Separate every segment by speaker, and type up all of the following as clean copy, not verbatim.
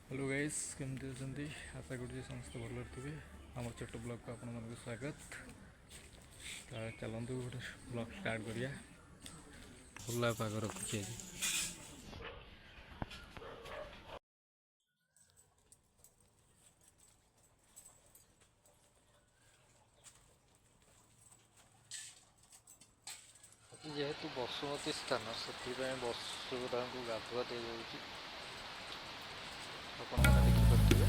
Speaker 1: Hello guys केमती अच्छा आशा करुँच समस्त भल थे आम छोट ब्लॉग को आपण मन स्वागत। चलतु गोटे ब्लॉग स्टार्ट करिया। भला पाग रखुची आज जेहेतु बसुमती स्थान से बसुधा को गाधुआ दी जाऊँगी आपण मैंने देखिपे।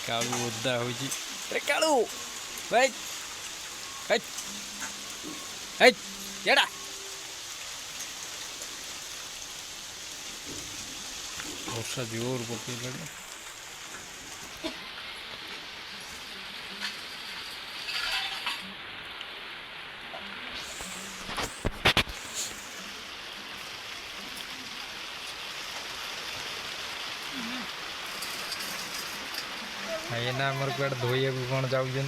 Speaker 1: कालू ओदा हो कालू एड़ा वर्षा जोर पकड़ एना आमर कुआड़े धोइया कौन जाऊँ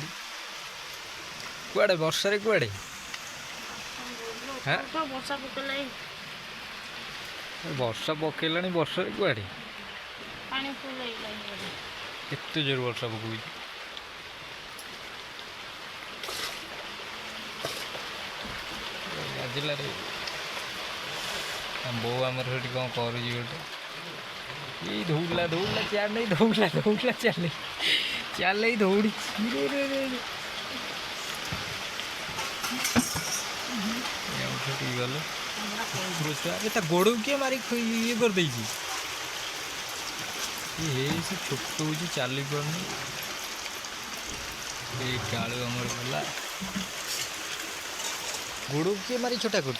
Speaker 1: कुआड़े वर्षा कुआड़े वर्षा पकेला वर्षा कुआड़े केते जोर वर्षा पकड़ बाजिल बो आमर से कौन कर ये दौड़ा दौड़ा चाल नहीं दौड़ा दौड़ा चल चल दौड़ी गल गोड़ किए मारी ये कर दे छोट हो चली पार कालू आमर गला गोड़ किए मारी छोटा कर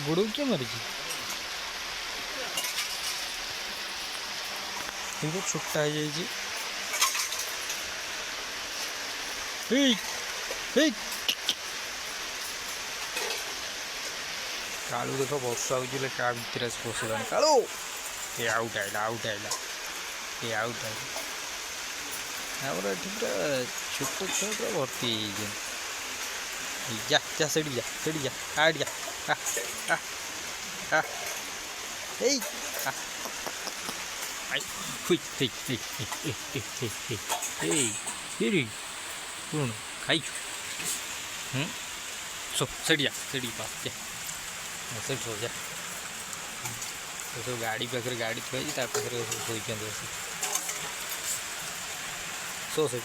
Speaker 1: गोड़ किए मारी छोटा हो जाए हेई हेई कालू देख वर्षा हो क्या भितर पशा कालू ये आउट आइला आउट आइला ये आउट आइला आमर ये पूरा छोट छुआ पूरा भर्ती जा जा सेठी जा आड़ जा कौन खाई सो सेठी जा सेठी पास जा सेठ सो जा सब गाड़ी पाखे गाड़ी थी पाखे शोचे सो से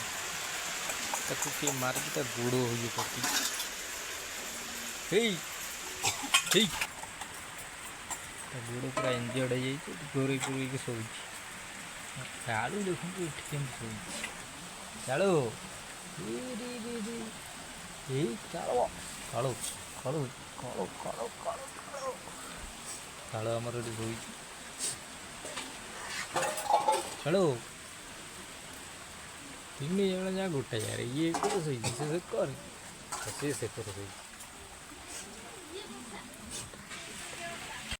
Speaker 1: मारिकी गोड़ हो पड़ती गोड़ पूरा इंजर्ड हो जाए गोरे गोरे शो चालू देखो ये शो चालू कालो कालो कालो कालो कालो कालो कालो आमर ये शो चालू तीन जन जा गोटे यार ये कर से कर